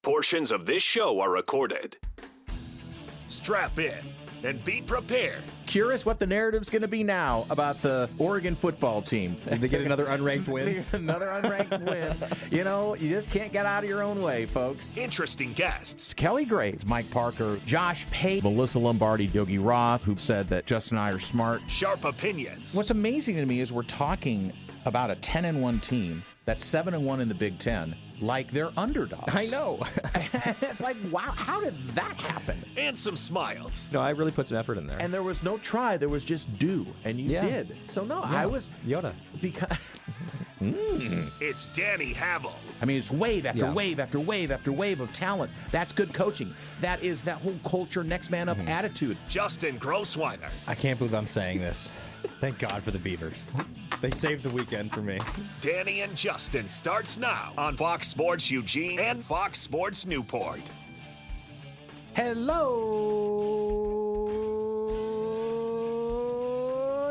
Portions of this show are recorded. Strap in and be prepared. Curious what the narrative's going to be now about the Oregon football team. Did they get another unranked win? Another unranked win. You know, you just can't get out of your own way, folks. Interesting guests. Kelly Graves, Mike Parker, Josh Pate, Melissa Lombardi, Yogi Roth, who said that Justin and I are smart. Sharp opinions. What's amazing to me is we're talking about a 10-1 team that's 7-1 in the Big Ten, like they're underdogs. I know. It's like, wow, how did that happen? And some smiles. No, I really put some effort in there. And there was no try, there was just do, and you did. So no, I was Yoda. because It's Danny Havel. I mean, it's wave after wave after wave after wave of talent. That's good coaching. That is that whole culture, next man up attitude. Justin Grossweiner. I can't believe I'm saying this. Thank God for the Beavers. They saved the weekend for me. Danny and Justin starts now on Fox Sports Eugene and Fox Sports Newport. Hello,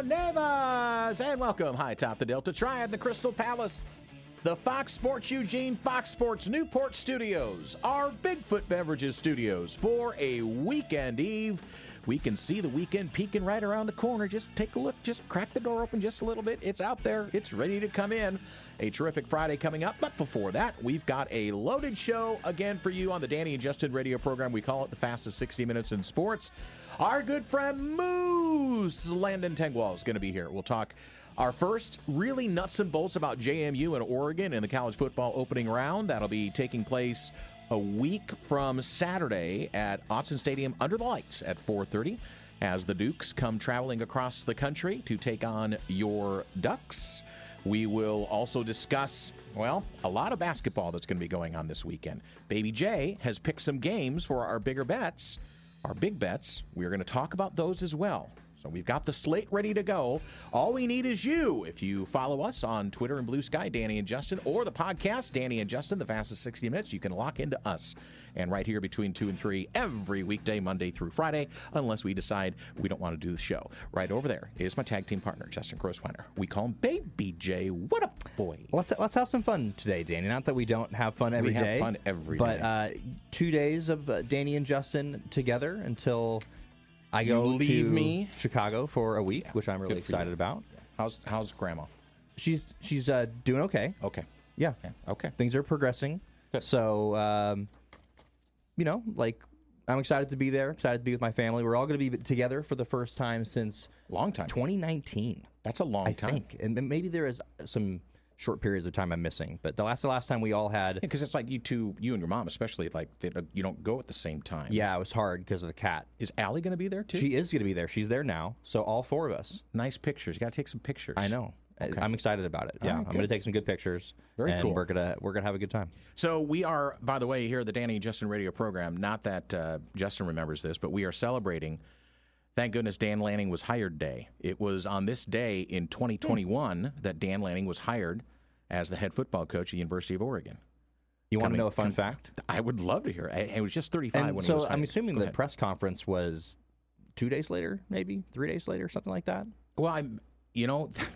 neighbors, and welcome high atop the Delta Triad, the Crystal Palace, the Fox Sports Eugene, Fox Sports Newport studios, our Bigfoot Beverages studios for a weekend eve. We can see the weekend peeking right around the corner. Just take a look. Just crack the door open just a little bit. It's out there. It's ready to come in. A terrific Friday coming up. But before that, we've got a loaded show again for you on the Danny and Justin radio program. We call it the fastest 60 minutes in sports. Our good friend Moose Langdon Tengwall is going to be here. We'll talk our first really nuts and bolts about JMU and Oregon in the college football opening round. That'll be taking place a week from Saturday at Autzen Stadium under the lights at 4:30 as the Dukes come traveling across the country to take on your Ducks. We will also discuss, well, a lot of basketball that's going to be going on this weekend. Baby J has picked some games for our bigger bets, our big bets. We're going to talk about those as well. So we've got the slate ready to go. All we need is you. If you follow us on Twitter and Blue Sky, Danny and Justin, or the podcast, Danny and Justin, the fastest 60 minutes, you can lock into us. And right here between 2 and 3 every weekday, Monday through Friday, unless we decide we don't want to do the show. Right over there is my tag team partner, Justin Grossweiner. We call him Baby J. What up, boy? Let's have some fun today, Danny. Not that we don't have fun every day. We have fun every day. But 2 days of Danny and Justin together until I go to Chicago for a week, which I'm really excited about. How's Grandma? She's doing okay. Okay. Yeah. Okay. Things are progressing. Good. So, I'm excited to be there, excited to be with my family. We're all going to be together for the first time since long time 2019. That's a long time. I think. And maybe there is some short periods of time I'm missing. But the last time we all had... Because it's like you and your mom especially, like you don't go at the same time. Yeah, it was hard because of the cat. Is Allie going to be there too? She is going to be there. She's there now. So all four of us. Nice pictures. You got to take some pictures. I know. Okay. I'm excited about it. Yeah, right, I'm going to take some good pictures. Very cool. We're gonna have a good time. So we are, by the way, here at the Danny and Justin radio program. Not that Justin remembers this, but we are celebrating. Thank goodness Dan Lanning was hired day. It was on this day in 2021 that Dan Lanning was hired as the head football coach at the University of Oregon. You want to know a fun fact? I would love to hear it. It was just 35 when he was hired. So I'm assuming the press conference was 2 days later, maybe 3 days later, something like that. Well,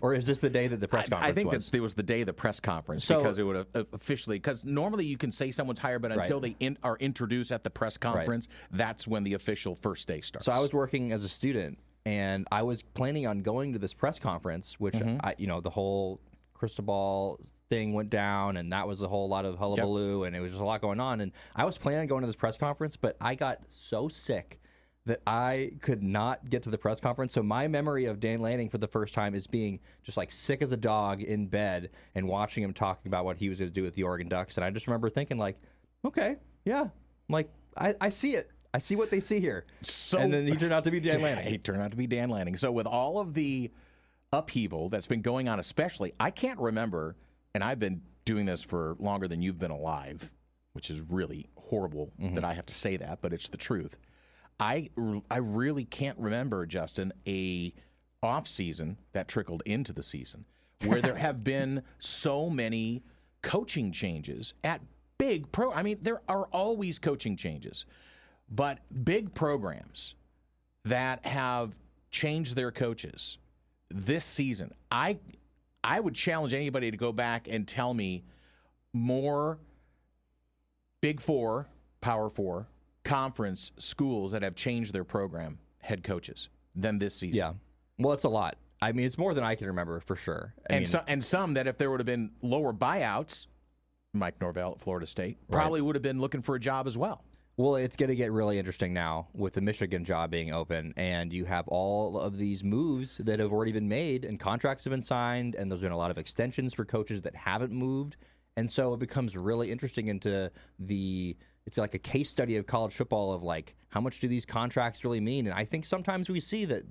or is this the day that the press conference was? I think that it was the day of the press conference because it would have officially, because normally you can say someone's hired, but until they are introduced at the press conference, that's when the official first day starts. So I was working as a student, and I was planning on going to this press conference, which, the whole crystal ball thing went down, and that was a whole lot of hullabaloo, and it was just a lot going on. And I was planning on going to this press conference, but I got so sick that I could not get to the press conference. So my memory of Dan Lanning for the first time is being just like sick as a dog in bed and watching him talking about what he was going to do with the Oregon Ducks. And I just remember thinking like, okay, yeah, like I see it. I see what they see here. And then he turned out to be Dan Lanning. He turned out to be Dan Lanning. So with all of the upheaval that's been going on, especially, I can't remember, and I've been doing this for longer than you've been alive, which is really horrible that I have to say that, but it's the truth. I really can't remember, Justin, a off season that trickled into the season where there have been so many coaching changes at big I mean, there are always coaching changes, but big programs that have changed their coaches this season. I would challenge anybody to go back and tell me more Big Four, Power Four, conference schools that have changed their program head coaches than this season. Yeah. Well, it's a lot. I mean, it's more than I can remember for sure. And some that if there would have been lower buyouts, Mike Norvell at Florida State probably would have been looking for a job as well. Well, it's going to get really interesting now with the Michigan job being open, and you have all of these moves that have already been made, and contracts have been signed, and there's been a lot of extensions for coaches that haven't moved. And so it becomes really interesting it's like a case study of college football of like, how much do these contracts really mean? And I think sometimes we see that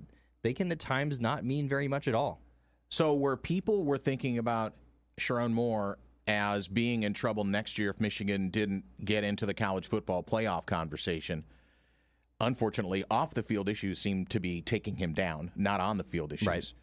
they can at times not mean very much at all. So where people were thinking about Sharon Moore as being in trouble next year if Michigan didn't get into the college football playoff conversation, unfortunately, off-the-field issues seem to be taking him down, not on-the-field issues. Right.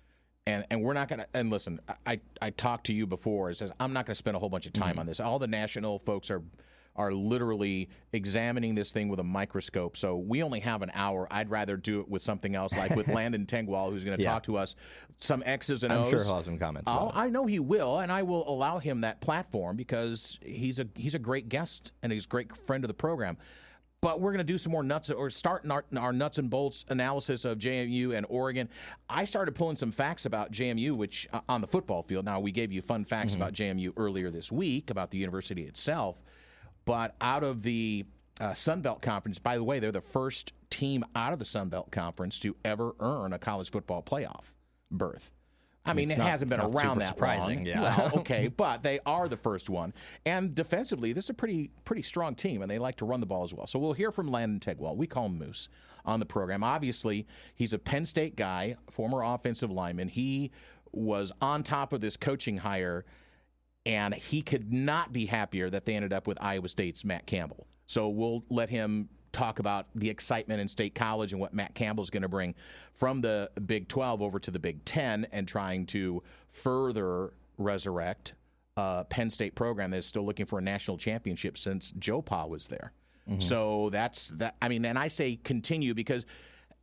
And we're not going to – and listen, I talked to you before. It says I'm not going to spend a whole bunch of time on this. All the national folks are literally examining this thing with a microscope. So we only have an hour. I'd rather do it with something else, like with Langdon Tengwall, who's going to talk to us some X's and O's. I'm sure he'll have some comments. I know he will, and I will allow him that platform because he's a great guest and he's a great friend of the program. But we're going to do some more start our nuts and bolts analysis of JMU and Oregon. I started pulling some facts about JMU, which on the football field. Now, we gave you fun facts about JMU earlier this week about the university itself. But out of the Sun Belt Conference, by the way, they're the first team out of the Sun Belt Conference to ever earn a college football playoff berth. I mean, it hasn't been around that long. Yeah. Well, okay, but they are the first one. And defensively, this is a pretty strong team, and they like to run the ball as well. So we'll hear from Langdon Tengwall. We call him Moose on the program. Obviously, he's a Penn State guy, former offensive lineman. He was on top of this coaching hire, and he could not be happier that they ended up with Iowa State's Matt Cambell. So we'll let him talk about the excitement in State College and what Matt Campbell's going to bring from the Big 12 over to the Big 10 and trying to further resurrect a Penn State program that is still looking for a national championship since Joe Pa was there. So that's that. I mean, and I say continue because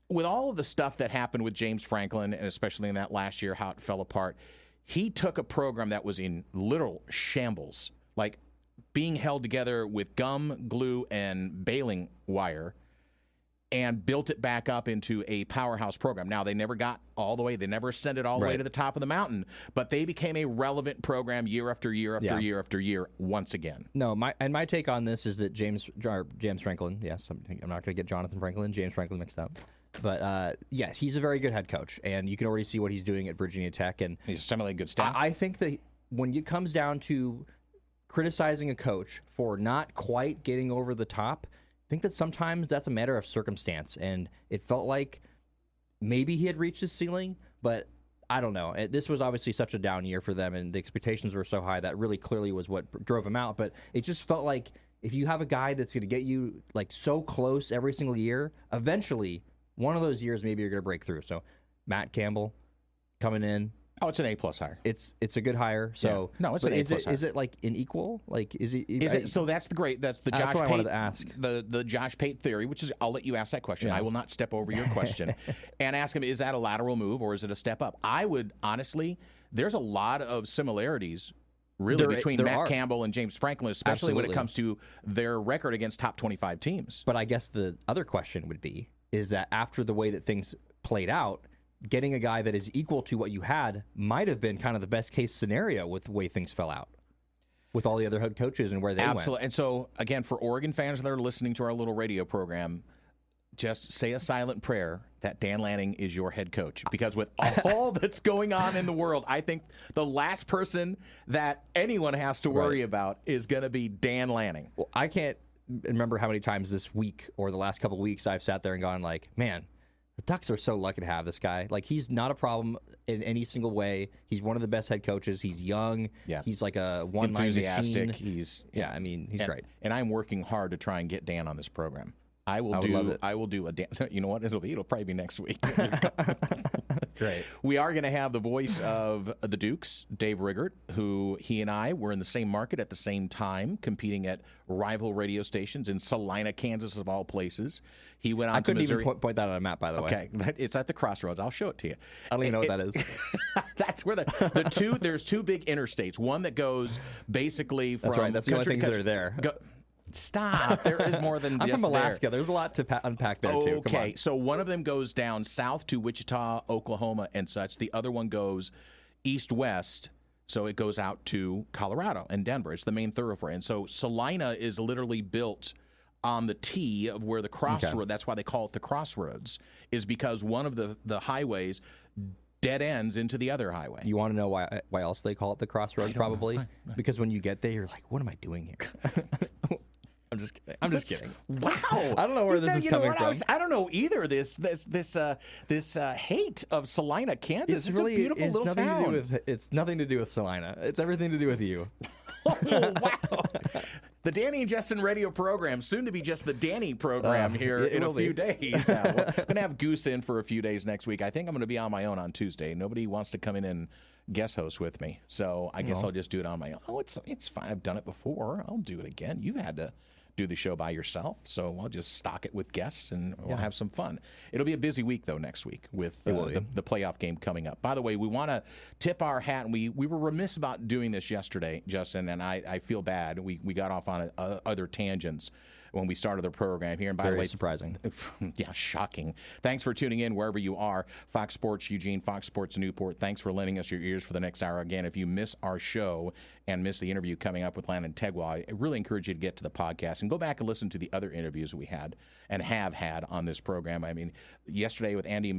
with all of the stuff that happened with James Franklin, and especially in that last year, how it fell apart, he took a program that was in literal shambles, like being held together with gum, glue, and baling wire, and built it back up into a powerhouse program. Now, they never got all the way. They never ascended all the way to the top of the mountain, but they became a relevant program year after year after year after year once again. No, my take on this is that James Franklin, yes, I'm not going to get Jonathan Franklin, James Franklin mixed up. But, yes, he's a very good head coach, and you can already see what he's doing at Virginia Tech. And he's assembling good staff. I think that when it comes down to criticizing a coach for not quite getting over the top, I think that sometimes that's a matter of circumstance. And it felt like maybe he had reached his ceiling, but I don't know. This was obviously such a down year for them, and the expectations were so high that really clearly was what drove him out. But it just felt like if you have a guy that's going to get you like so close every single year, eventually one of those years maybe you're going to break through. So Matt Cambell coming in. Oh, it's an A+ hire. It's a good hire. So no, it's an A+ hire. Is it like an equal? Like is it? So that's the Josh Pate. I wanted to ask. The Josh Pate theory, which is I'll let you ask that question. I will not step over your question and ask him: is that a lateral move or is it a step up? I would honestly. There's a lot of similarities. Really, between Matt Cambell and James Franklin, especially when it comes to their record against top 25 teams. But I guess the other question would be: is that after the way that things played out, getting a guy that is equal to what you had might have been kind of the best case scenario with the way things fell out with all the other head coaches and where they went. Absolutely. And so, again, for Oregon fans that are listening to our little radio program, just say a silent prayer that Dan Lanning is your head coach. Because with all that's going on in the world, I think the last person that anyone has to worry about is going to be Dan Lanning. Well, I can't remember how many times this week or the last couple of weeks I've sat there and gone like, man, the Ducks are so lucky to have this guy. Like, he's not a problem in any single way. He's one of the best head coaches. He's young. Yeah. He's like a one-line machine. He's great. And I'm working hard to try and get Dan on this program. I will do a Dan. You know what? It'll probably be next week. Great. We are going to have the voice of the Dukes, Dave Riggert, who he and I were in the same market at the same time, competing at rival radio stations in Salina, Kansas, of all places. He went on to Missouri. I couldn't even point that on a map, by the way. Okay, it's at the crossroads. I'll show it to you. I don't even know what that is. That's where there's two big interstates. One that goes basically from. That's right. That's the only things that are there. Stop. There is more than I'm just from Alaska. there. There's a lot to unpack there, too. Come Okay, on. so one of them goes down south to Wichita, Oklahoma, and such. The other one goes east-west, so it goes out to Colorado and Denver. It's the main thoroughfare. And so Salina is literally built on the T of where the crossroad, that's why they call it the crossroads, is because one of the highways dead ends into the other highway. You want to know why else they call it the crossroads, probably? Because when you get there, you're like, what am I doing here? I'm just kidding. I'm just kidding. Wow! I don't know where this is coming from. I don't know either. This hate of Salina, Kansas. It's a beautiful little town. It's nothing to do with Salina. It's everything to do with you. Oh, wow. The Danny and Justin radio program, soon to be just the Danny program here in a few days. We're going to have Goose in for a few days next week. I think I'm going to be on my own on Tuesday. Nobody wants to come in and guest host with me, so I guess I'll just do it on my own. Oh, it's fine. I've done it before. I'll do it again. You've had to do the show by yourself, so I'll just stock it with guests and we'll have some fun. It'll be a busy week though next week with the playoff game coming up. By the way, we want to tip our hat, and we were remiss about doing this yesterday, Justin, and I feel bad. We got off on other tangents when we started the program here. And by the way, surprising. Yeah, shocking. Thanks for tuning in wherever you are. Fox Sports Eugene, Fox Sports Newport. Thanks for lending us your ears for the next hour. Again, if you miss our show and miss the interview coming up with Langdon Tengwall, I really encourage you to get to the podcast and go back and listen to the other interviews we had and have had on this program. I mean, yesterday with Angie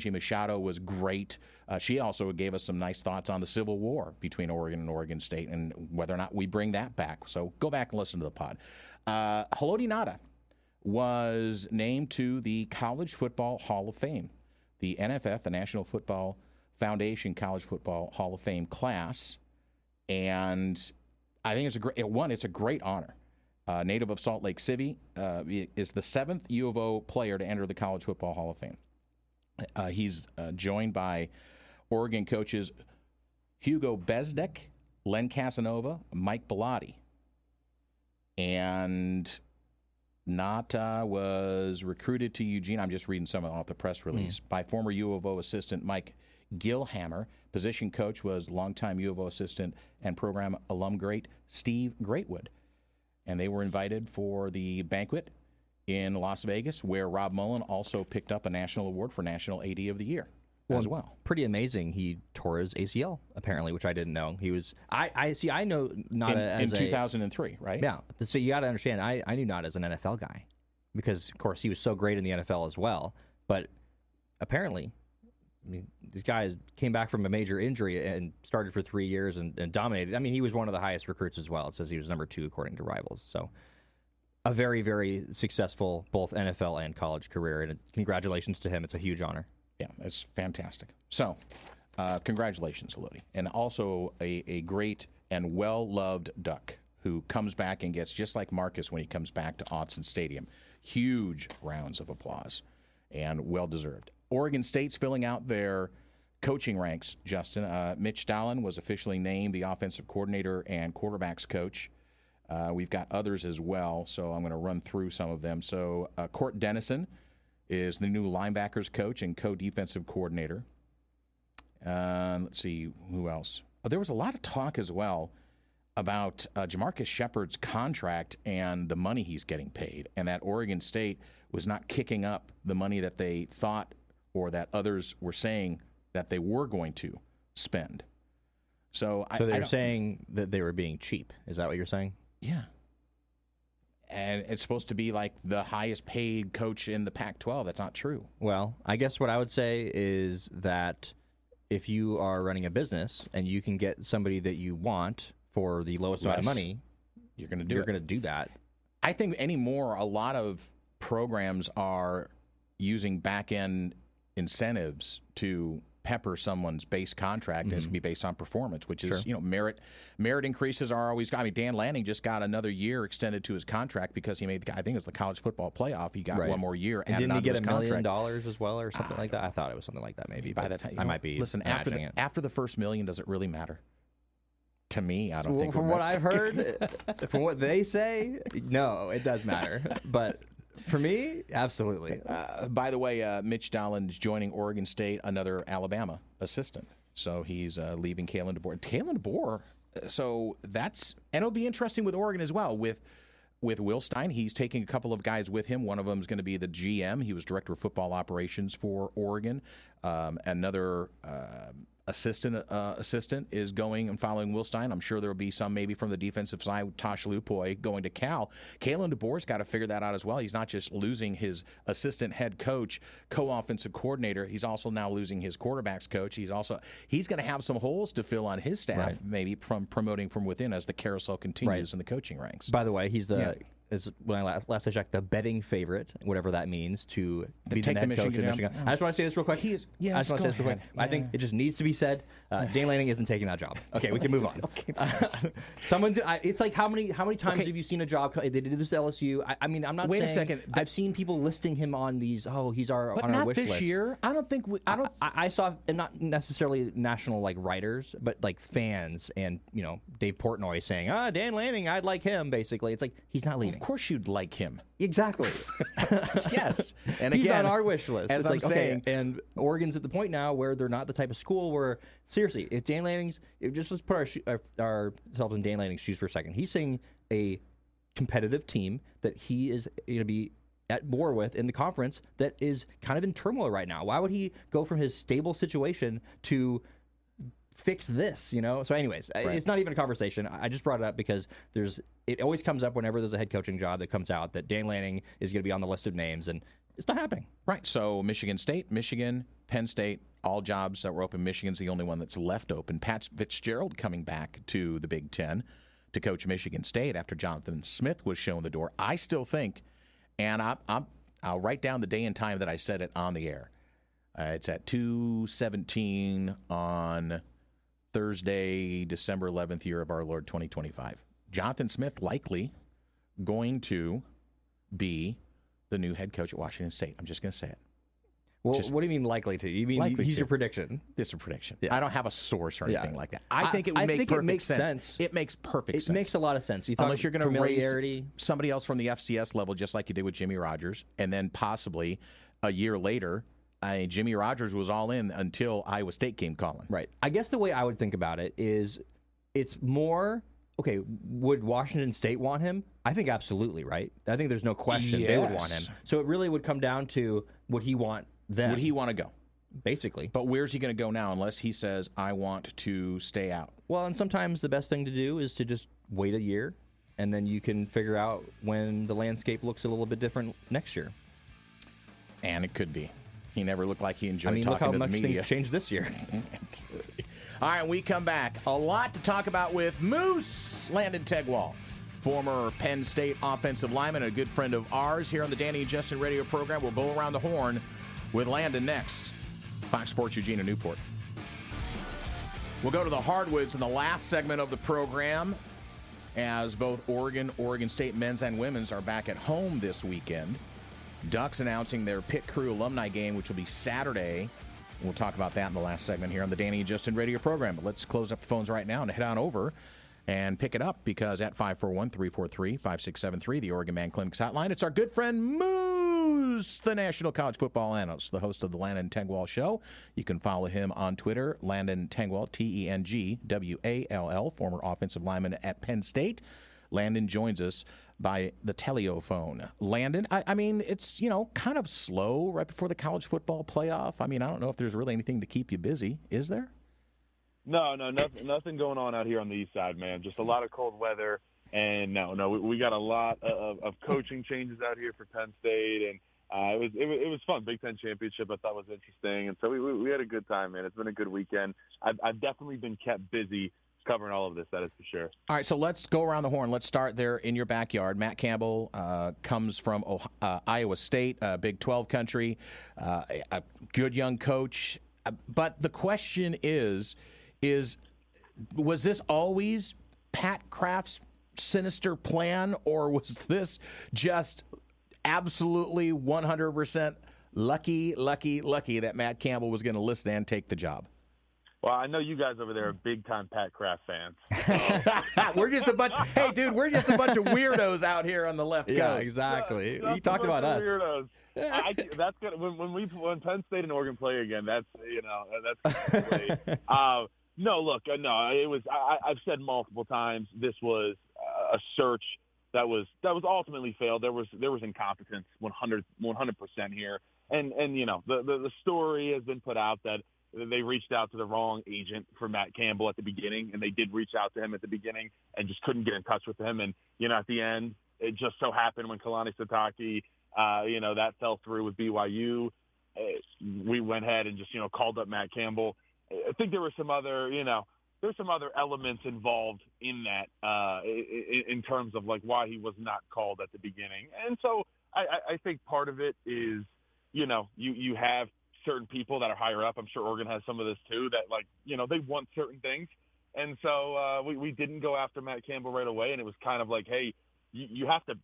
Machado was great. She also gave us some nice thoughts on the Civil War between Oregon and Oregon State and whether or not we bring that back. So go back and listen to the pod. Haloti Ngata was named to the College Football Hall of Fame, the NFF, the National Football Foundation College Football Hall of Fame class, and I think it's a great honor. Native of Salt Lake City, is the 7th U of O player to enter the College Football Hall of Fame. He's joined by Oregon coaches Hugo Bezdek, Len Casanova, Mike Bellotti. And Ngata was recruited to Eugene. I'm just reading some off the press release by former U of O assistant Mike Gilhammer. Position coach was longtime U of O assistant and program alum great Steve Greatwood. And they were invited for the banquet in Las Vegas, where Rob Mullen also picked up a national award for National AD of the Year as well. Pretty amazing. He tore his ACL, apparently, which I didn't know. He was. I know Ngata as in 2003, right? Yeah. So you got to understand, I knew Ngata as an NFL guy because, of course, he was so great in the NFL as well. But apparently, I mean, this guy came back from a major injury and started for 3 years and dominated. I mean, he was one of the highest recruits as well. It says he was number 2 according to Rivals. So a very, very successful both NFL and college career. And congratulations to him. It's a huge honor. Yeah, it's fantastic. So, congratulations, Haloti. And also a great and well-loved Duck who comes back and gets, just like Marcus when he comes back to Autzen Stadium, huge rounds of applause and well-deserved. Oregon State's filling out their coaching ranks, Justin. Mitch Dallin was officially named the offensive coordinator and quarterbacks coach. We've got others as well, so I'm going to run through some of them. So, Court Dennison is the new linebackers coach and co-defensive coordinator. Let's see, who else? There was a lot of talk as well about Jamarcus Shepard's contract and the money he's getting paid, and that Oregon State was not kicking up the money that they thought or that others were saying that they were going to spend. So they were saying that they were being cheap. Is that what you're saying? Yeah. And it's supposed to be like the highest paid coach in the Pac-12. That's not true. Well, I guess what I would say is that if you are running a business and you can get somebody that you want for the lowest amount of money, you're going to do that. I think anymore, a lot of programs are using back-end incentives to pepper someone's base contract, and it's going to be based on performance, which is, merit increases are always, I mean, Dan Lanning just got another year extended to his contract because he made, I think it's the college football playoff. He got one more year and added didn't he onto get his $1 million as well or something like that? I thought it was something like that maybe. By that time, I might be listen, after the first $1 million, does it really matter? To me, I don't think. From what I've heard, from what they say, no, it does matter. But for me, absolutely. By the way, Mitch Dallin is joining Oregon State, another Alabama assistant. So he's leaving Kalen DeBoer. Kalen DeBoer, so that's, and it'll be interesting with Oregon as well, with with Will Stein. He's taking a couple of guys with him. One of them is going to be the GM. He was director of football operations for Oregon. Another assistant is going and following Will Stein. I'm sure there will be some maybe from the defensive side, Tosh Lupoy going to Cal. Kalen DeBoer's got to figure that out as well. He's not just losing his assistant head coach, co-offensive coordinator. He's also now losing his quarterbacks coach. He's going to have some holes to fill on his staff, maybe from promoting from within as the carousel continues in the coaching ranks. By the way, he's when I last I checked, the betting favorite, whatever that means, to be the head coach in Michigan. I just want to say this real quick. I just want to say this real quick. I think it just needs to be said. Dan Lanning isn't taking that job. Okay, we can move on. It's like how many times have you seen a job? They did this to LSU. I mean, I'm not saying. Wait a second. I've seen people listing him on these. Oh, he's on our wish list. But not this year. I don't think. I saw, and not necessarily national writers, but fans and Dave Portnoy saying, Dan Lanning, I'd like him. Basically, it's like he's not leaving. Of course you'd like him. Exactly. Yes. And he's again, on our wish list. As I'm saying. Okay, and Oregon's at the point now where they're not the type of school where, seriously, if Dan Lanning's, let's put ourselves in Dan Lanning's shoes for a second. He's saying a competitive team that he is going to be at war with in the conference that is kind of in turmoil right now. Why would he go from his stable situation to fix this, So anyways, It's not even a conversation. I just brought it up because it always comes up whenever there's a head coaching job that comes out that Dan Lanning is going to be on the list of names, and it's not happening. Right. So Michigan State, Michigan, Penn State, all jobs that were open. Michigan's the only one that's left open. Pat Fitzgerald coming back to the Big Ten to coach Michigan State after Jonathan Smith was shown the door. I still think, and I'll write down the day and time that I said it on the air. It's at 2:17 on Thursday, December 11th, year of our Lord 2025. Jonathan Smith likely going to be the new head coach at Washington State. I'm just going to say it. Well, what do you mean likely to? You mean he's your prediction? This is a prediction. Yeah. I don't have a source or anything like that. I think it would make perfect sense. It makes perfect sense. It makes a lot of sense. Unless you're going to raise somebody else from the FCS level, just like you did with Jimmy Rogers, and then possibly a year later, Jimmy Rogers was all in until Iowa State came calling. Right. I guess the way I would think about it is it's more, okay, would Washington State want him? I think absolutely, right? I think there's no question they would want him. So it really would come down to, would he want them? Would he want to go? Basically. But where's he going to go now unless he says, I want to stay out? Well, and sometimes the best thing to do is to just wait a year, and then you can figure out when the landscape looks a little bit different next year. And it could be. He never looked like he enjoyed talking to the media. Look how much things changed this year. Absolutely. All right, we come back. A lot to talk about with Moose Langdon Tengwall, former Penn State offensive lineman, a good friend of ours here on the Danny and Justin radio program. We'll go around the horn with Landon next. Fox Sports Eugene and Newport. We'll go to the hardwoods in the last segment of the program as both Oregon State men's and women's are back at home this weekend. Ducks announcing their Pit Crew alumni game, which will be Saturday. We'll talk about that in the last segment here on the Danny and Justin radio program. But let's close up the phones right now and head on over and pick it up because at 541-343-5673, the Oregon Man Clinic's hotline, it's our good friend Moose, the National College Football Analyst, the host of the Langdon Tengwall Show. You can follow him on Twitter, Langdon Tengwall, Tengwall, former offensive lineman at Penn State. Landon joins us by the telephone. Landon, I mean, it's, kind of slow right before the college football playoff. I mean, I don't know if there's really anything to keep you busy. Is there? No, nothing going on out here on the east side, man. Just a lot of cold weather. And we got a lot of coaching changes out here for Penn State. And it was fun. Big Ten championship I thought was interesting. And so we had a good time, man. It's been a good weekend. I've definitely been kept busy covering all of this, that is for sure. All right, so let's go around the horn. Let's start there in your backyard. Matt Cambell comes from Iowa State, Big 12 country, a good young coach. But the question is was this always Pat Kraft's sinister plan, or was this just absolutely 100% lucky that Matt Cambell was going to listen and take the job? Well, I know you guys over there are big-time Pat Kraft fans. We're just a bunch of weirdos out here on the left coast. Yeah, exactly. He talked about us. Weirdos. That's good. When Penn State and Oregon play again, that's great. No, look, no, it was. I've said multiple times this was a search that was ultimately failed. There was incompetence 100% here. And the story has been put out that they reached out to the wrong agent for Matt Cambell at the beginning, and they did reach out to him at the beginning and just couldn't get in touch with him. And, at the end, it just so happened when Kalani Sitake, that fell through with BYU, we went ahead and just, called up Matt Cambell. I think there were some other, there's some other elements involved in that in terms of like why he was not called at the beginning. And so I think part of it is, you have certain people that are higher up. I'm sure Oregon has some of this too, that they want certain things. And so we didn't go after Matt Cambell right away. And it was kind of like, hey, you have to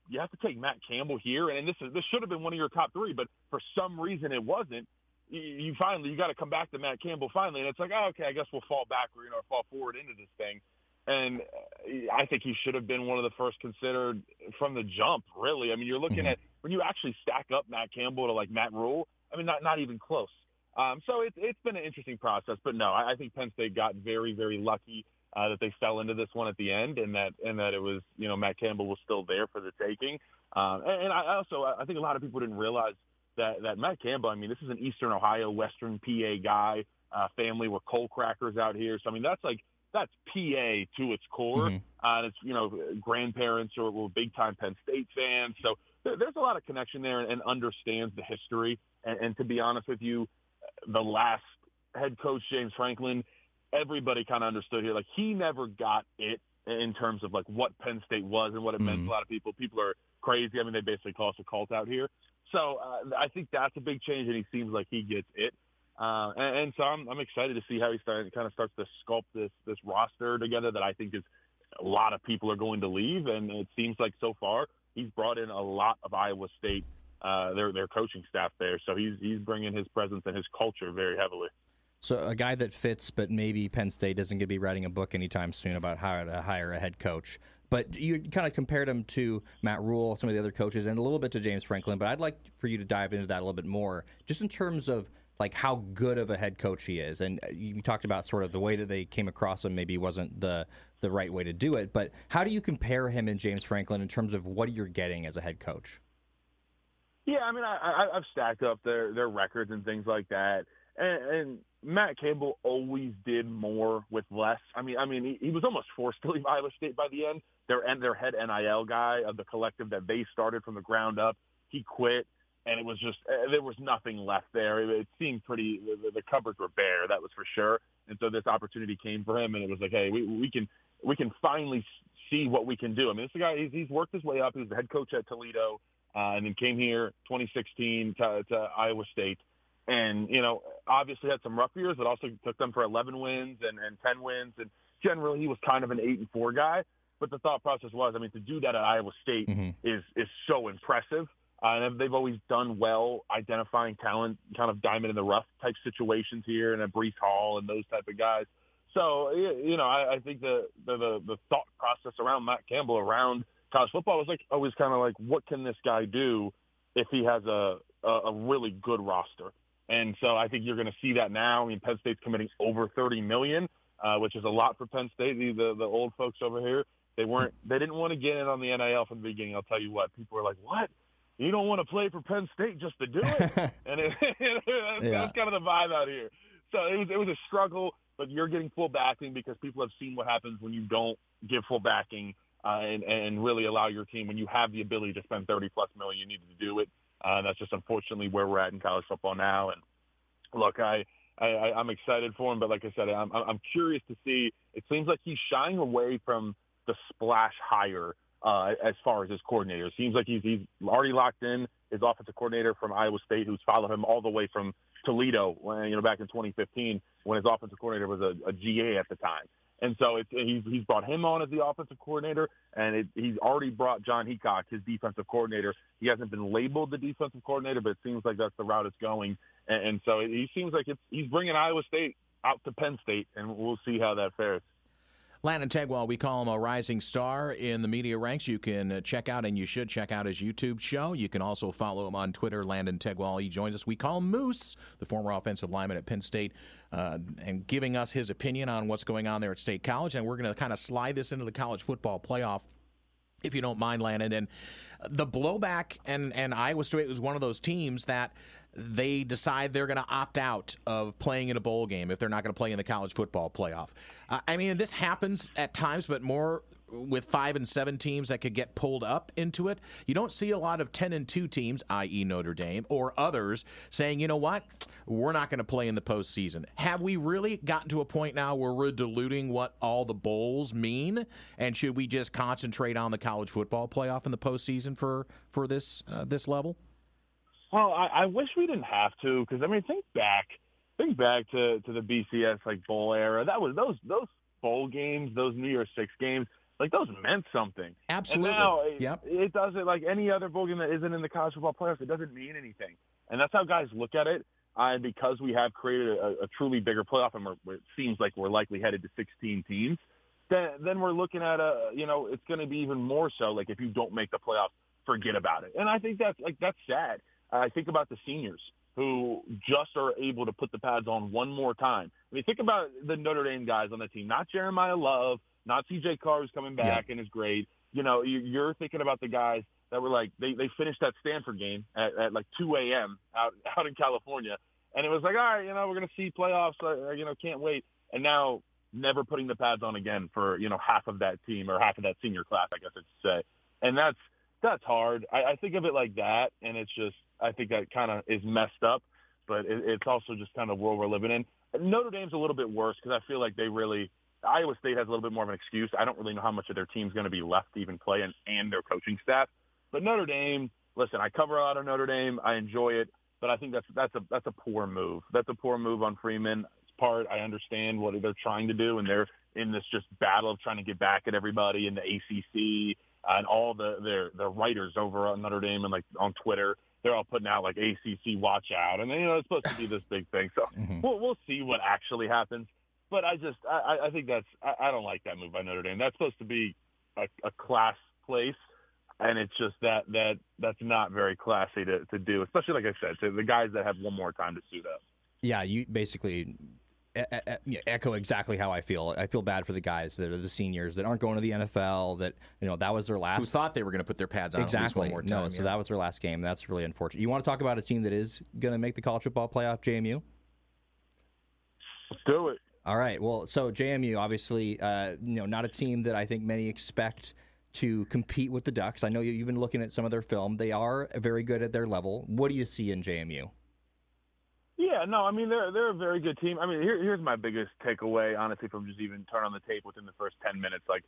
take Matt Cambell here. And this should have been one of your top three, but for some reason it wasn't. You got to come back to Matt Cambell finally. And it's like, oh, okay, I guess we'll fall back or, fall forward into this thing. And I think he should have been one of the first considered from the jump, really. I mean, you're looking at when you actually stack up Matt Cambell to like Matt Rule, I mean, not even close. So it's been an interesting process, but no, I think Penn State got very, very lucky that they fell into this one at the end, and that it was, Matt Cambell was still there for the taking. And I think a lot of people didn't realize that Matt Cambell, I mean, this is an Eastern Ohio, Western PA guy, family were coal crackers out here. So I mean, that's PA to its core. And it's, grandparents were big time Penn State fans. So there's a lot of connection there and understands the history. And to be honest with you, the last head coach, James Franklin, everybody kind of understood here. Like, he never got it in terms of like what Penn State was and what it meant to a lot of people. People are crazy. I mean, they basically call us a cult out here. So I think that's a big change, and he seems like he gets it. And so I'm excited to see how he starts to sculpt this roster together that I think is a lot of people are going to leave. And it seems like so far he's brought in a lot of Iowa State, their coaching staff there. So he's bringing his presence and his culture very heavily. So a guy that fits, but maybe Penn State isn't going to be writing a book anytime soon about how to hire a head coach. But you kind of compared him to Matt Rule, some of the other coaches, and a little bit to James Franklin. But I'd like for you to dive into that a little bit more, just in terms of like how good of a head coach he is. And you talked about sort of the way that they came across him maybe wasn't the right way to do it. But how do you compare him and James Franklin in terms of what you're getting as a head coach? Yeah, I mean, I've stacked up their records and things like that. And Matt Cambell always did more with less. I mean, he was almost forced to leave Iowa State by the end. Their head NIL guy of the collective that they started from the ground up, he quit, and it was just there was nothing left there. It seemed pretty the cupboards were bare, that was for sure. And so this opportunity came for him, and it was like, hey, we can finally see what we can do. I mean, this guy he's worked his way up. He was the head coach at Toledo, and then came here 2016 to Iowa State. And, obviously had some rough years, but also took them for 11 wins and 10 wins. And generally he was kind of an 8-4 guy. But the thought process was, I mean, to do that at Iowa State is so impressive. And they've always done well identifying talent, kind of diamond in the rough type situations here, and a Breece Hall and those type of guys. So, I think the thought process around Matt Cambell, around college football was always kind of like, what can this guy do if he has a really good roster? And so I think you're going to see that now. I mean, Penn State's committing over $30 million, which is a lot for Penn State. The old folks over here, they didn't want to get in on the NIL from the beginning. I'll tell you what, people were like, what? You don't want to play for Penn State just to do it? And that's kind of the vibe out here. So it was a struggle, but you're getting full backing because people have seen what happens when you don't give full backing and really allow your team, when you have the ability to spend $30+ million, you needed to do it. That's just unfortunately where we're at in college football now. And look, I'm excited for him, but like I said, I'm curious to see. It seems like he's shying away from the splash hire as far as his coordinator. It seems like he's already locked in his offensive coordinator from Iowa State, who's followed him all the way from Toledo, back in 2015 when his offensive coordinator was a GA at the time. And so he's brought him on as the offensive coordinator, and he's already brought John Heacock, his defensive coordinator. He hasn't been labeled the defensive coordinator, but it seems like that's the route it's going. And so he seems like he's bringing Iowa State out to Penn State, and we'll see how that fares. Langdon Tengwall, we call him a rising star in the media ranks. You can check out, and you should check out, his YouTube show. You can also follow him on Twitter, Langdon Tengwall. He joins us. We call him Moose, the former offensive lineman at Penn State, and giving us his opinion on what's going on there at State College. And we're going to kind of slide this into the college football playoff if you don't mind, Landon. And the blowback, and Iowa State was one of those teams that they decide they're going to opt out of playing in a bowl game if they're not going to play in the college football playoff. I mean, this happens at times, but more with 5 and 7 teams that could get pulled up into it. You don't see a lot of 10 and 2 teams, i.e. Notre Dame, or others saying, you know what, we're not going to play in the postseason. Have we really gotten to a point now where we're diluting what all the bowls mean? And should we just concentrate on the college football playoff in the postseason for this level? Well, I wish we didn't have to, because I mean, think back to the BCS like bowl era. That was those bowl games, those New Year's Six games. Like, those meant something. Absolutely. And now Yep. it doesn't, like any other bowl game that isn't in the college football playoffs, it doesn't mean anything. And that's how guys look at it. And because we have created a truly bigger playoff, and it seems like we're likely headed to 16 teams, then we're looking at it's going to be even more so. Like, if you don't make the playoffs, forget about it. And I think that's sad. I think about the seniors who just are able to put the pads on one more time. I mean, think about the Notre Dame guys on the team, not Jeremiah Love, not C.J. Carr, who's coming back and is great. You know, you're thinking about the guys that were like, they finished that Stanford game at like 2 a.m. out in California. And it was like, all right, we're going to see playoffs, can't wait. And now never putting the pads on again for, half of that team or half of that senior class, I guess I should say. And that's hard. I think of it like that, and it's just, I think that kind of is messed up, but it's also just kind of the world we're living in. Notre Dame's a little bit worse because I feel like Iowa State has a little bit more of an excuse. I don't really know how much of their team's going to be left to even play and their coaching staff. But Notre Dame, listen, I cover a lot of Notre Dame. I enjoy it, but I think that's a poor move. That's a poor move on Freeman's part. I understand what they're trying to do, and they're in this just battle of trying to get back at everybody in the ACC and all the writers over on Notre Dame and like on Twitter. They're all putting out like ACC watch out, and it's supposed to be this big thing. So we'll see what actually happens. But I think I don't like that move by Notre Dame. That's supposed to be a class place, and it's just that's not very classy to do, especially like I said, to the guys that have one more time to suit up. Yeah, you basically echo exactly how I feel. I feel bad for the guys that are the seniors that aren't going to the NFL, that that was their last. Who thought they were going to put their pads on exactly. at least one more time. So that was their last game. That's really unfortunate. You want to talk about a team that is going to make the college football playoff, JMU? Let's do it. All right. Well, so JMU, obviously, not a team that I think many expect to compete with the Ducks. I know you've been looking at some of their film. They are very good at their level. What do you see in JMU? Yeah, no, I mean, they're a very good team. I mean, here's my biggest takeaway, honestly, from just even turn on the tape within the first 10 minutes. Like,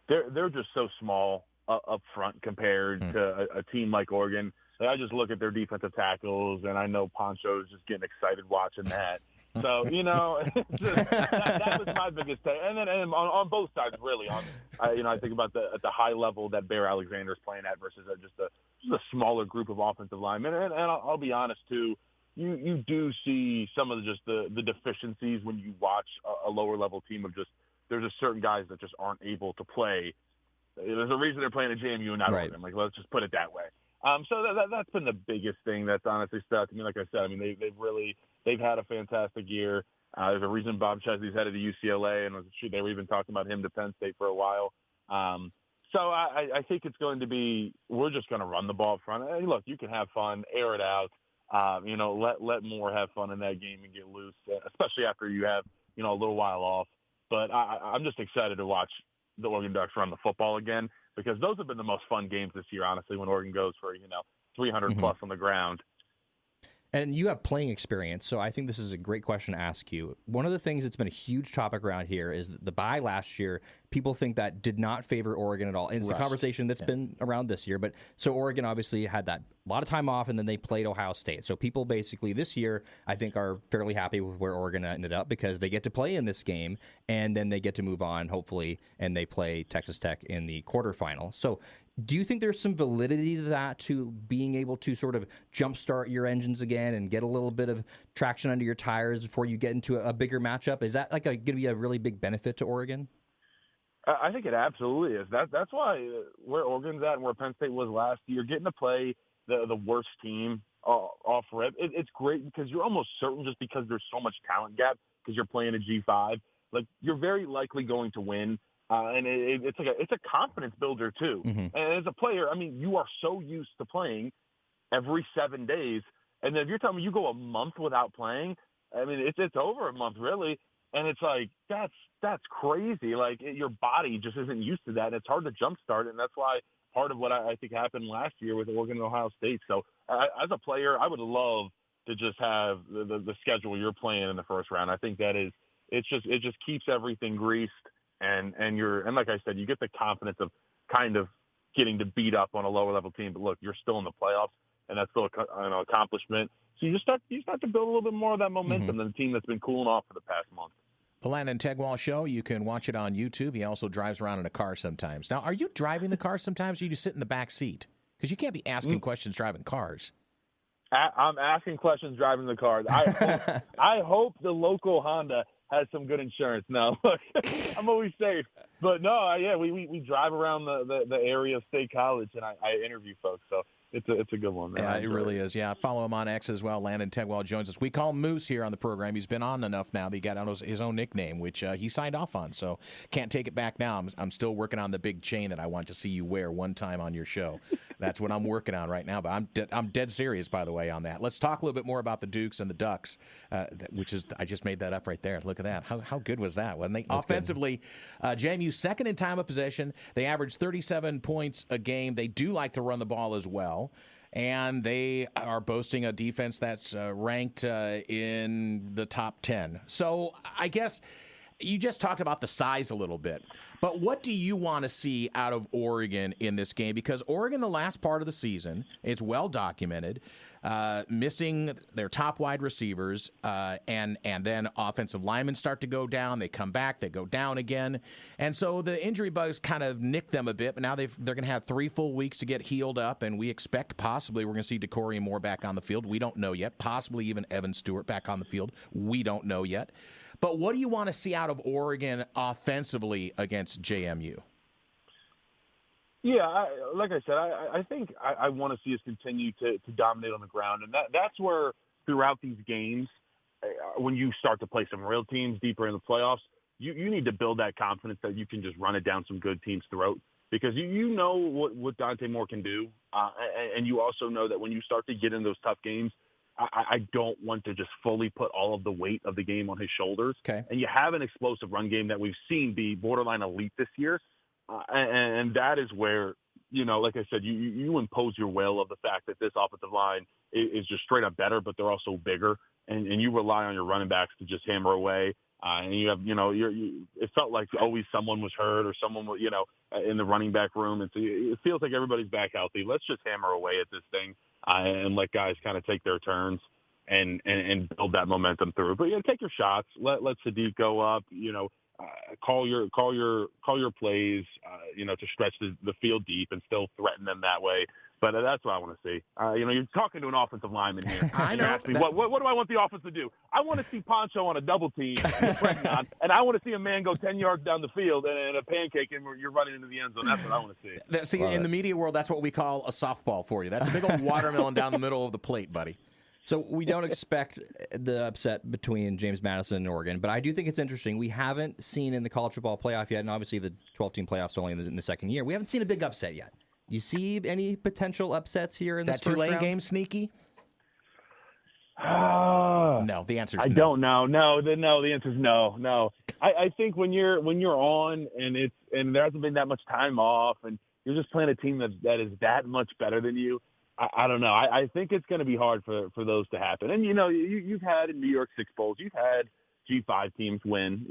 they're just so small up front compared to a team like Oregon. Like, I just look at their defensive tackles, and I know Poncho's just getting excited watching that. So, that was my biggest take. And then on both sides, really. I think about at the high level that Bear Alexander's playing at versus just a smaller group of offensive linemen. And I'll be honest, too. You do see some of the deficiencies when you watch a lower level team of just there's just certain guys that just aren't able to play. There's a reason they're playing at JMU and not Oregon. Like, let's just put it that way. So that's been the biggest thing that's honestly stuck to me. Like I said, I mean they've had a fantastic year. There's a reason Bob Chesley's headed to UCLA, and they were even talking about him to Penn State for a while. So I think it's going to be we're just going to run the ball up front. And look, you can have fun, air it out. Let Moore have fun in that game and get loose, especially after you have, a little while off. But I'm just excited to watch the Oregon Ducks run the football again, because those have been the most fun games this year, honestly, when Oregon goes for, 300 plus on the ground. And you have playing experience, so I think this is a great question to ask you. One of the things that's been a huge topic around here is the bye last year. People think that did not favor Oregon at all. And it's a conversation that's been around this year. But so Oregon obviously had that a lot of time off, and then they played Ohio State. So people basically this year, I think, are fairly happy with where Oregon ended up because they get to play in this game, and then they get to move on, hopefully, and they play Texas Tech in the quarterfinal. So do you think there's some validity to that, to being able to sort of jumpstart your engines again and get a little bit of traction under your tires before you get into a bigger matchup? Is that going to be a really big benefit to Oregon? I think it absolutely is. That's why where Oregon's at and where Penn State was last year, getting to play the worst team off rip, it's great because you're almost certain, just because there's so much talent gap because you're playing a G5, like you're very likely going to win. And it's a confidence builder too. Mm-hmm. And as a player, I mean, you are so used to playing every 7 days, and then if you're telling me you go a month without playing, I mean, it's over a month really, and it's like that's crazy. Like your body just isn't used to that, and it's hard to jumpstart, and that's why part of what I think happened last year with Oregon and Ohio State. So as a player, I would love to just have the schedule you're playing in the first round. I think that is it just keeps everything greased, and like I said, you get the confidence of kind of getting to beat up on a lower level team, but look, you're still in the playoffs, and that's still an accomplishment. So you start to build a little bit more of that momentum than the team that's been cooling off for the past month. The Langdon Tengwall Show, you can watch it on YouTube. He also drives around in a car sometimes. Now, are you driving the car sometimes, or you just sit in the back seat? Because you can't be asking questions driving cars. I'm asking questions driving the car. I hope the local Honda has some good insurance. No, look, I'm always safe. But no, we drive around the area of State College, and I interview folks. So it's a good one, man. Yeah, it really is. Yeah, follow him on X as well. Langdon Tengwall joins us. We call him Moose here on the program. He's been on enough now that he got out his own nickname, which he signed off on. So can't take it back now. I'm still working on the big chain that I want to see you wear one time on your show. That's what I'm working on right now. But I'm dead serious, by the way, on that. Let's talk a little bit more about the Dukes and the Ducks, which is I just made that up right there. Look at that. How good was that? Wasn't they? That's offensively, JMU second in time of possession. They average 37 points a game. They do like to run the ball as well. And they are boasting a defense that's ranked in the top 10. So I guess you just talked about the size a little bit. But what do you want to see out of Oregon in this game? Because Oregon, the last part of the season, it's well documented, missing their top wide receivers, and then offensive linemen start to go down. They come back, they go down again. And so the injury bugs kind of nicked them a bit, but now they're going to have 3 full weeks to get healed up, and we expect possibly we're going to see Decory Moore back on the field. We don't know yet. Possibly even Evan Stewart back on the field. We don't know yet. But what do you want to see out of Oregon offensively against JMU? Yeah, like I said, I think I want to see us continue to dominate on the ground. And that's where throughout these games, when you start to play some real teams deeper in the playoffs, you need to build that confidence that you can just run it down some good teams' throat. Because you know what Dante Moore can do. And you also know that when you start to get in those tough games, I don't want to just fully put all of the weight of the game on his shoulders. Okay. And you have an explosive run game that we've seen be borderline elite this year. And that is where, like I said, you impose your will of the fact that this offensive line is just straight up better, but they're also bigger. And you rely on your running backs to just hammer away. And you have, it felt like always someone was hurt or someone was, in the running back room. And so it feels like everybody's back healthy. Let's just hammer away at this thing. And let guys kind of take their turns and build that momentum through. But take your shots. Let Sadiq go up. Call your plays. To stretch the field deep and still threaten them that way. But that's what I want to see. You're talking to an offensive lineman here. I know. You're asking me, what do I want the offense to do? I want to see Poncho on a double team, and I want to see a man go 10 yards down the field and a pancake, and you're running into the end zone. That's what I want to see. In the media world, that's what we call a softball for you. That's a big old watermelon down the middle of the plate, buddy. So we don't expect the upset between James Madison and Oregon, but I do think it's interesting. We haven't seen in the college football playoff yet, and obviously the 12-team playoffs only in the second year. We haven't seen a big upset yet. You see any potential upsets here in this first round? That Tulane game sneaky? No, the answer is no. I don't know. No, the answer is no. I think when you're on and there hasn't been that much time off and you're just playing a team that is that much better than you, I don't know. I think it's going to be hard for those to happen. And, you've had in New York 6 Bowls, you've had G5 teams win,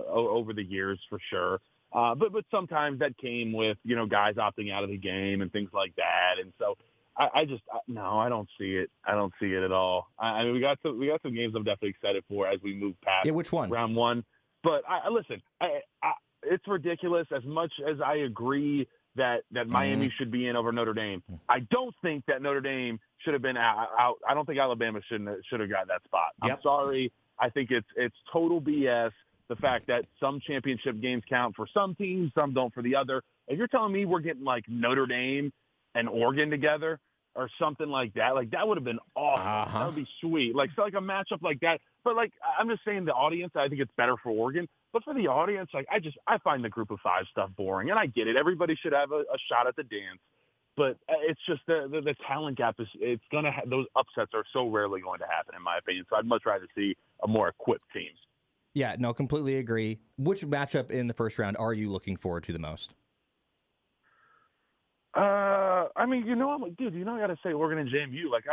over the years for sure. But sometimes that came with, guys opting out of the game and things like that. And so I don't see it. I don't see it at all. I mean, we got some games I'm definitely excited for as we move past which one? round one. But listen, it's ridiculous. As much as I agree that Miami should be in over Notre Dame, I don't think that Notre Dame should have been out. I don't think Alabama should have got that spot. Yep. I'm sorry. I think it's total BS. The fact that some championship games count for some teams, some don't for the other. If you're telling me we're getting like Notre Dame and Oregon together or something like that would have been awesome. That would be sweet. So a matchup like that. But I'm just saying the audience, I think it's better for Oregon. But for the audience, like I find the group of five stuff boring, and I get it. Everybody should have a shot at the dance, but it's just the talent gap it's gonna those upsets are so rarely going to happen, in my opinion. So I'd much rather see a more equipped team. Yeah, no, completely agree. Which matchup in the first round are you looking forward to the most? I mean, I'm like, dude, I got to say Oregon and JMU. Like,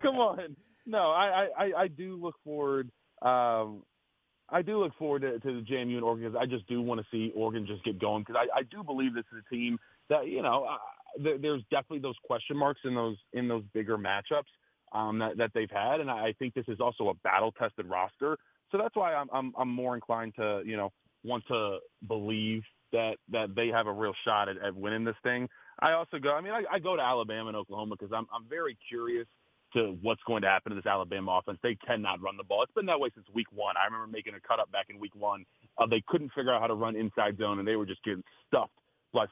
come on. No, I do look forward. I do look forward to the JMU and Oregon because I just do want to see Oregon just get going because I do believe this is a team that there's definitely those question marks in those bigger matchups that they've had, and I think this is also a battle tested roster. So that's why I'm more inclined to want to believe that they have a real shot at winning this thing. I also go. I mean, I go to Alabama and Oklahoma because I'm very curious to what's going to happen to this Alabama offense. They cannot run the ball. It's been that way since week one. I remember making a cut up back in week one. They couldn't figure out how to run inside zone, and they were just getting stuffed by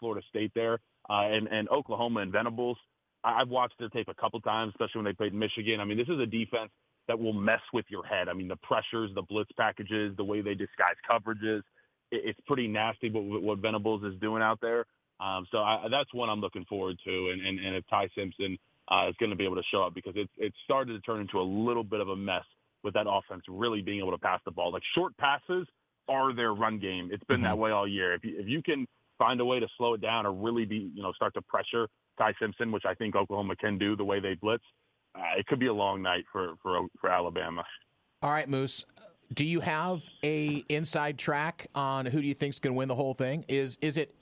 Florida State there. And Oklahoma and Venables, I've watched their tape a couple times, especially when they played Michigan. I mean, this is a defense that will mess with your head. I mean, the pressures, the blitz packages, the way they disguise coverages, it's pretty nasty what Venables is doing out there. So that's one I'm looking forward to. And if Ty Simpson is going to be able to show up because it started to turn into a little bit of a mess with that offense really being able to pass the ball. Like short passes are their run game. It's been that way all year. If you can find a way to slow it down or really start to pressure Ty Simpson, which I think Oklahoma can do the way they blitz, it could be a long night for Alabama. All right, Moose. Do you have a inside track on who do you think is going to win the whole thing? Is it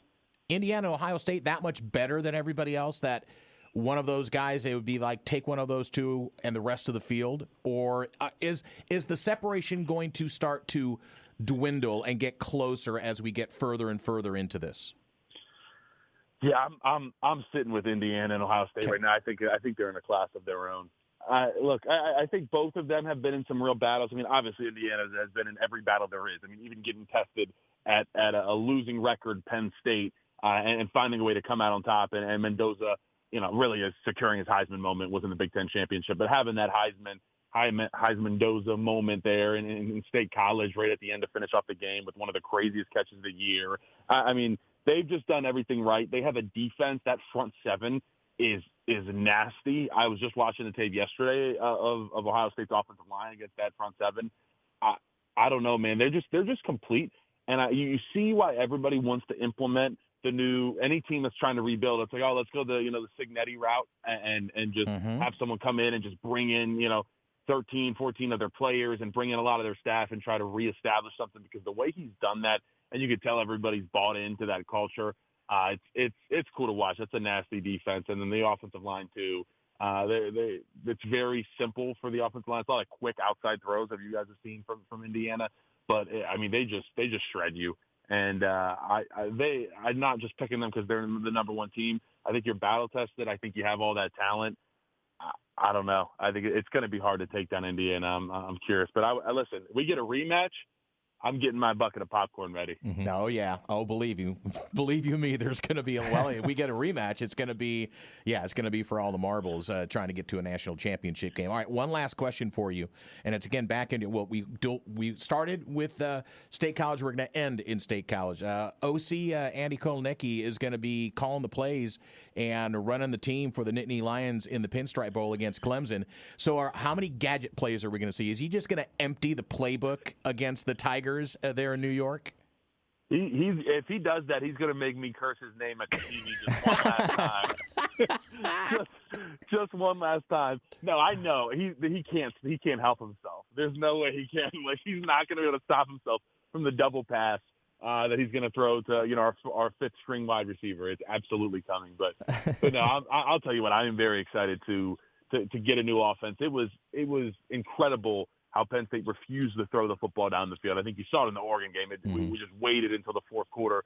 Indiana, Ohio State that much better than everybody else that one of those guys, it would be like take one of those two and the rest of the field? Or is the separation going to start to dwindle and get closer as we get further and further into this? Yeah, I'm sitting with Indiana and Ohio State right now. I think they're in a class of their own. Look, I think both of them have been in some real battles. I mean, obviously Indiana has been in every battle there is. I mean, even getting tested at a losing record Penn State and finding a way to come out on top. And Mendoza, really is securing his Heisman moment, was in the Big Ten championship. But having that Heisman-Mendoza moment there in State College right at the end to finish off the game with one of the craziest catches of the year. I mean, they've just done everything right. They have a defense. That front seven is nasty. I was just watching the tape yesterday of Ohio State's offensive line against that front seven. I don't know, man. They're just complete. And you see why everybody wants to implement any team that's trying to rebuild. It's like, oh, let's go the Cignetti route and just have someone come in and just bring in 13, 14 of their players and bring in a lot of their staff and try to reestablish something, because the way he's done that, and you could tell everybody's bought into that culture. It's cool to watch. That's a nasty defense, and then the offensive line too. It's very simple for the offensive line. It's a lot of quick outside throws that you guys have seen from Indiana, but I mean they just shred you. And I'm not just picking them because they're the number one team. I think you're battle tested. I think you have all that talent. I don't know. I think it's going to be hard to take down Indiana. I'm curious, but I listen. We get a rematch. I'm getting my bucket of popcorn ready. Mm-hmm. Oh, yeah. Oh, believe you me, there's going to be if we get a rematch, it's going to be for all the marbles trying to get to a national championship game. All right, one last question for you, and it's again back into we started with State College. We're going to end in State College. OC Andy Kotelnicki is going to be calling the plays and running the team for the Nittany Lions in the Pinstripe Bowl against Clemson. So how many gadget plays are we going to see? Is he just going to empty the playbook against the Tigers there in New York? If he does that, he's going to make me curse his name at the TV just one last time. just one last time. No, I know he can't help himself. There's no way he can. Like, he's not going to be able to stop himself from the double pass that he's going to throw to our fifth string wide receiver. It's absolutely coming. But no, I'll tell you what. I am very excited to get a new offense. It was incredible how Penn State refused to throw the football down the field. I think you saw it in the Oregon game. We just waited until the fourth quarter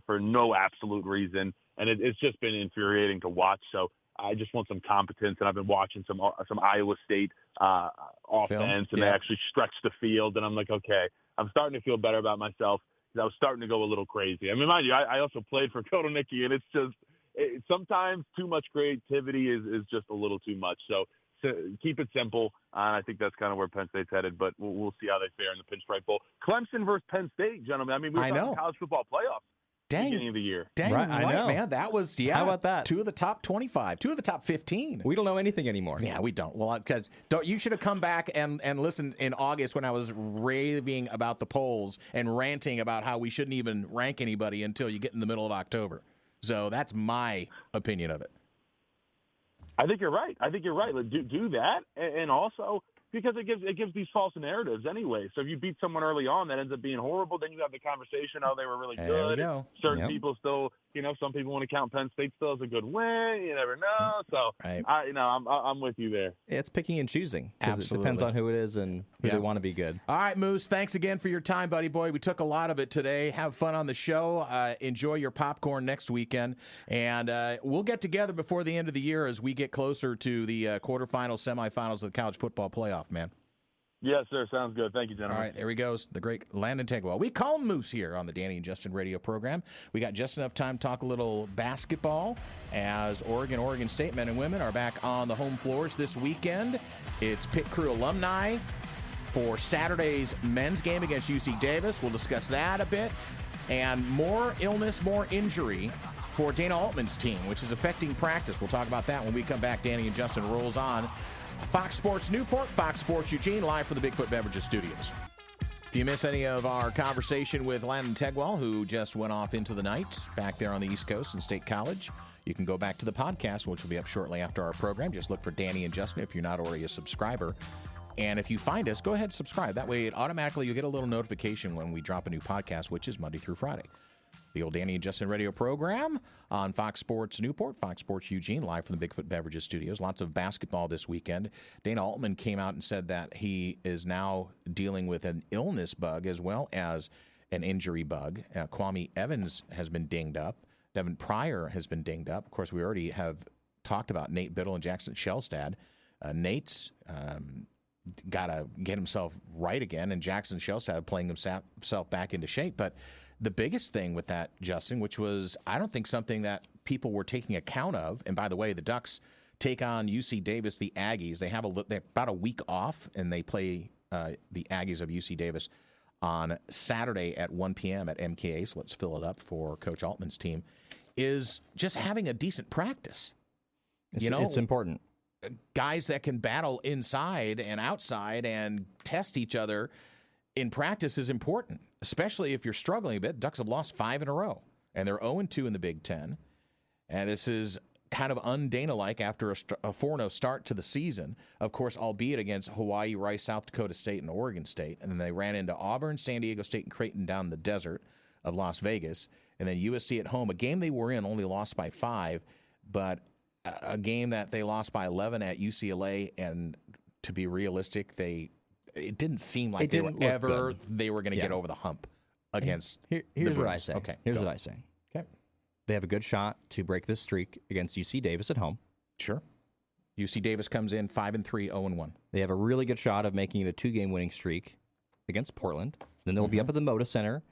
for no absolute reason, and it's just been infuriating to watch. So I just want some competence, and I've been watching some Iowa State offense, and they actually stretched the field, and I'm like, okay, I'm starting to feel better about myself. I was starting to go a little crazy. I mean, mind you, I also played for Kotelnicki, and it's just sometimes too much creativity is just a little too much. So keep it simple. And I think that's kind of where Penn State's headed, but we'll see how they fare in the Pinstripe Bowl. Clemson versus Penn State, gentlemen. I mean, we're talking college football playoffs. Beginning of the year. Dang right, I know. Man. That was, How about that? 2 of the top 25, 2 of the top 15. We don't know anything anymore. Yeah, we don't. Well, because you should have come back and listen in August when I was raving about the polls and ranting about how we shouldn't even rank anybody until you get in the middle of October. So that's my opinion of it. I think you're right. Like, do that, and also because it gives these false narratives anyway. So if you beat someone early on that ends up being horrible, then you have the conversation, oh, they were really good. Certain people still, some people want to count Penn State still as a good win. You never know. So, I'm with you there. It's picking and choosing. Absolutely. It depends on who it is and who they want to be good. All right, Moose, thanks again for your time, buddy boy. We took a lot of it today. Have fun on the show. Enjoy your popcorn next weekend. And we'll get together before the end of the year as we get closer to the quarterfinals, semifinals of the college football playoff, man. Yes, sir. Sounds good. Thank you, gentlemen. All right, there he goes, the great Langdon Tengwall. We call him Moose here on the Danny and Justin radio program. We got just enough time to talk a little basketball as Oregon State men and women are back on the home floors this weekend. It's Pit Crew alumni for Saturday's men's game against UC Davis. We'll discuss that a bit. And more illness, more injury for Dana Altman's team, which is affecting practice. We'll talk about that when we come back. Danny and Justin rolls on. Fox Sports Newport, Fox Sports Eugene, live from the Bigfoot Beverages studios. If you miss any of our conversation with Langdon Tengwall, who just went off into the night back there on the East Coast in State College, you can go back to the podcast, which will be up shortly after our program. Just look for Danny and Justin if you're not already a subscriber. And if you find us, go ahead and subscribe. That way, you'll get a little notification when we drop a new podcast, which is Monday through Friday. The old Danny and Justin radio program on Fox Sports Newport, Fox Sports Eugene, live from the Bigfoot Beverages studios. Lots of basketball this weekend. Dana Altman came out and said that he is now dealing with an illness bug as well as an injury bug. Kwame Evans has been dinged up. Devin Pryor has been dinged up. Of course, we already have talked about Nate Biddle and Jackson Shellstad. Nate's got to get himself right again, and Jackson Shellstad playing himself back into shape. But the biggest thing with that, Justin, which was, I don't think something that people were taking account of, and by the way, the Ducks take on UC Davis, the Aggies. They have they're about a week off, and they play the Aggies of UC Davis on Saturday at 1 p.m. at MKA, so let's fill it up for Coach Altman's team, is just having a decent practice. It's important. Guys that can battle inside and outside and test each other in practice is important, especially if you're struggling a bit. Ducks have lost 5 in a row, and they're 0-2 in the Big Ten. And this is kind of un-Dana-like after a 4-0 start to the season, of course, albeit against Hawaii, Rice, South Dakota State, and Oregon State. And then they ran into Auburn, San Diego State, and Creighton down in the desert of Las Vegas. And then USC at home, a game they were in, only lost by 5, but a game that they lost by 11 at UCLA. And to be realistic, it didn't seem like they were going to get over the hump against. Here's what I say. Okay, here's what I say. Okay, they have a good shot to break this streak against UC Davis at home. Sure. UC Davis comes in 5-3, 0-1. They have a really good shot of making it a 2-game winning streak against Portland. Then they'll be up at the Moda Center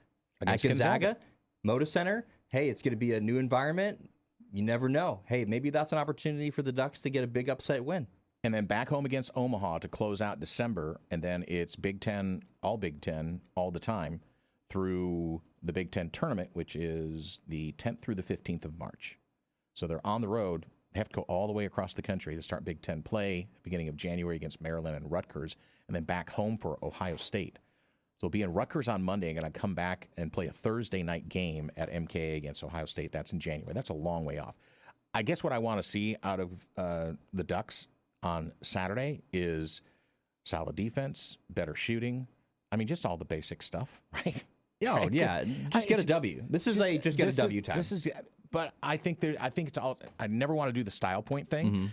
against Gonzaga. Moda Center. Hey, it's going to be a new environment. You never know. Hey, maybe that's an opportunity for the Ducks to get a big upset win. And then back home against Omaha to close out December, and then it's Big Ten all the time through the Big Ten tournament, which is the 10th through the 15th of March. So they're on the road. They have to go all the way across the country to start Big Ten play, beginning of January against Maryland and Rutgers, and then back home for Ohio State. So they'll be in Rutgers on Monday and going to come back and play a Thursday night game at MKA against Ohio State. That's in January. That's a long way off. I guess what I want to see out of the Ducks on Saturday is solid defense, better shooting. I mean, just all the basic stuff, right? Oh, yeah. Just get a W. This is just get a W time. But I think it's all. I never want to do the style point thing,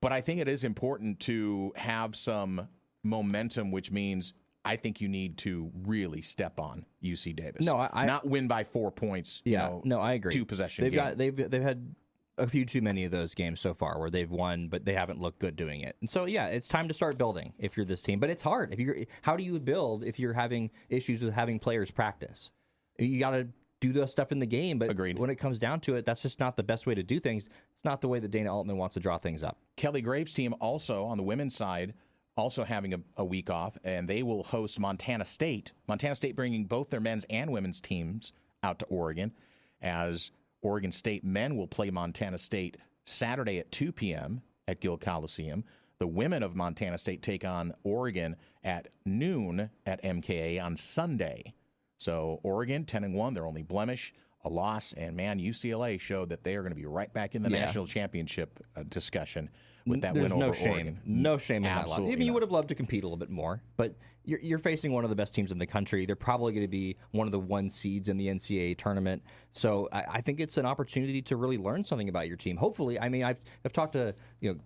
but I think it is important to have some momentum, which means I think you need to really step on UC Davis. No, I not win by 4 points. No, I agree. 2 possession. They've had a few too many of those games so far where they've won, but they haven't looked good doing it. And so, yeah, it's time to start building if you're this team. But it's hard. How do you build if you're having issues with having players practice? You got to do the stuff in the game, but Agreed. when it comes down to it, that's just not the best way to do things. It's not the way that Dana Altman wants to draw things up. Kelly Graves' team also on the women's side, also having a week off, and they will host Montana State. Montana State bringing both their men's and women's teams out to Oregon, as Oregon State men will play Montana State Saturday at 2 p.m. at Gill Coliseum. The women of Montana State take on Oregon at noon at MKA on Sunday. So Oregon, 10-1, their only blemish, a loss, and man, UCLA showed that they are going to be right back in the national championship discussion with that win over Oregon. No shame in that loss. I mean, you not. would have loved to compete a little bit more, but you're facing one of the best teams in the country. They're probably going to be one of the 1 seeds in the NCAA tournament. So I think it's an opportunity to really learn something about your team. Hopefully, I mean, I've talked to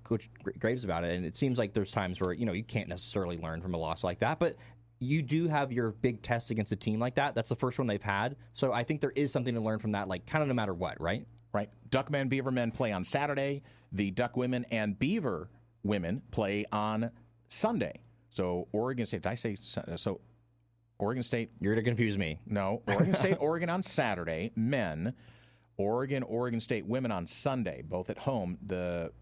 Coach Graves about it, and it seems like there's times where you can't necessarily learn from a loss like that, but you do have your big test against a team like that. That's the first one they've had. So I think there is something to learn from that, like kind of no matter what, right? Right. Duck men, Beaver men play on Saturday. The Duck women and Beaver women play on Sunday. So Oregon State, did I say so? Oregon State. You're going to confuse me. No. Oregon State, Oregon on Saturday, men. Oregon State women on Sunday, both at home. The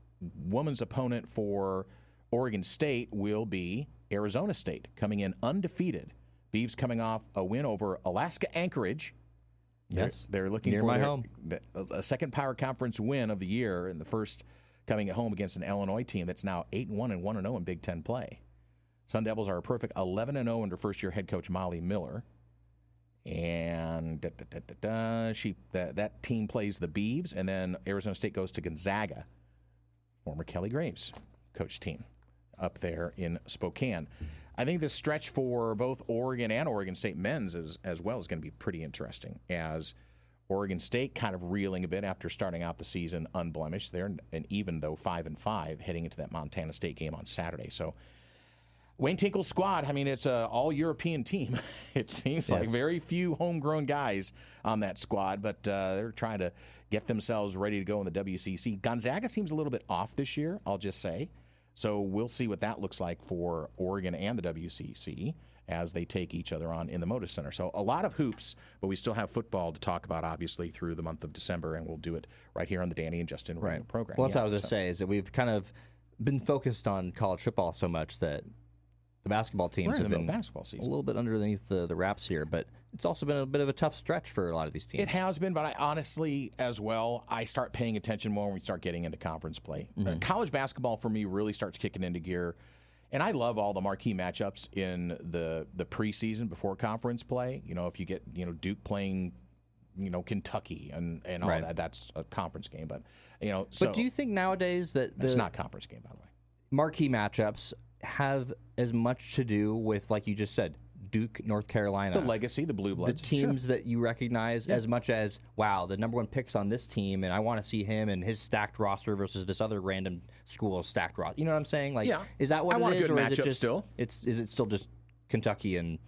women's opponent for Oregon State will be Arizona State, coming in undefeated. Beavs coming off a win over Alaska Anchorage. Yes. They're looking near for my home. A second Power Conference win of the year, and the first coming at home against an Illinois team that's now 8-1 and 1-0 in Big Ten play. Sun Devils are a perfect 11-0 under first-year head coach Molly Miller. And that team plays the Beavs, and then Arizona State goes to Gonzaga, former Kelly Graves coach team up there in Spokane. I think the stretch for both Oregon and Oregon State men's as well is going to be pretty interesting, as Oregon State kind of reeling a bit after starting out the season unblemished. They're an even, though, 5-5 heading into that Montana State game on Saturday. So Wayne Tinkle's squad, I mean, it's an all-European team. It seems like very few homegrown guys on that squad, but they're trying to get themselves ready to go in the WCC. Gonzaga seems a little bit off this year, I'll just say. So we'll see what that looks like for Oregon and the WCC as they take each other on in the Moda Center. So a lot of hoops, but we still have football to talk about, obviously, through the month of December, and we'll do it right here on the Danny and Justin radio program. Well, that's what I was going to say, is that we've kind of been focused on college football so much that the basketball teams have been basketball season. A little bit underneath the wraps here, but it's also been a bit of a tough stretch for a lot of these teams. It has been, but I honestly, as well, I start paying attention more when we start getting into conference play. College basketball, for me, really starts kicking into gear, and I love all the marquee matchups in the preseason before conference play. If you get Duke playing Kentucky and all that, that's a conference game. But But do you think nowadays that it's not a conference game, by the way? Marquee matchups have as much to do with, like you just said, Duke, North Carolina, the legacy, the Blue Bloods, the teams that you recognize, as much as, wow, the number one pick's on this team, and I want to see him and his stacked roster versus this other random school's stacked roster. You know what I'm saying? Like, is that what I it want is, a good or matchup is it just still? Is it still just Kentucky and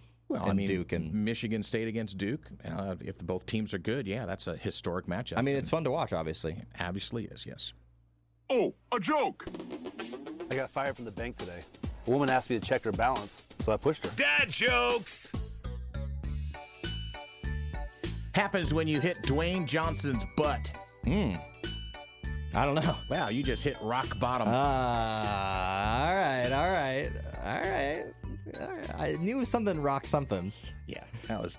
Duke and Michigan State against Duke? If both teams are good, that's a historic matchup. I mean, it's fun to watch, obviously. Obviously is, yes. Oh, a joke! I got fired from the bank today. A woman asked me to check her balance, so I pushed her. Dad jokes! Happens when you hit Dwayne Johnson's butt. I don't know. Wow, you just hit rock bottom. All right. I knew something rocked something. Yeah,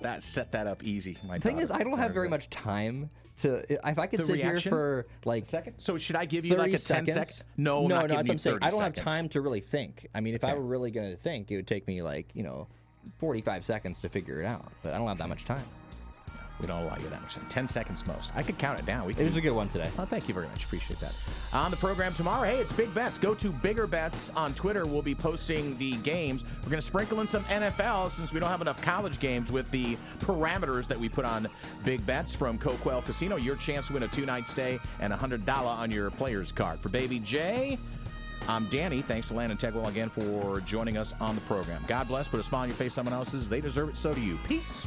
that set that up easy. The thing is, I don't have very much time to. If I could sit here for like second. So should I give you like a 10 second? No, that's what I'm saying. I don't have seconds. time to really think. I mean, if I were really going to think, it would take me 45 seconds to figure it out. But I don't have that much time. We don't allow you that much time. 10 seconds most. I could count it down. It was a good one today. Oh, thank you very much. Appreciate that. On the program tomorrow, hey, it's Big Bets. Go to Bigger Bets on Twitter. We'll be posting the games. We're going to sprinkle in some NFL since we don't have enough college games with the parameters that we put on Big Bets from Coquel Casino. Your chance to win a 2-night stay and $100 on your player's card. For Baby J, I'm Danny. Thanks to Langdon Tengwall again for joining us on the program. God bless. Put a smile on your face, someone else's. They deserve it. So do you. Peace.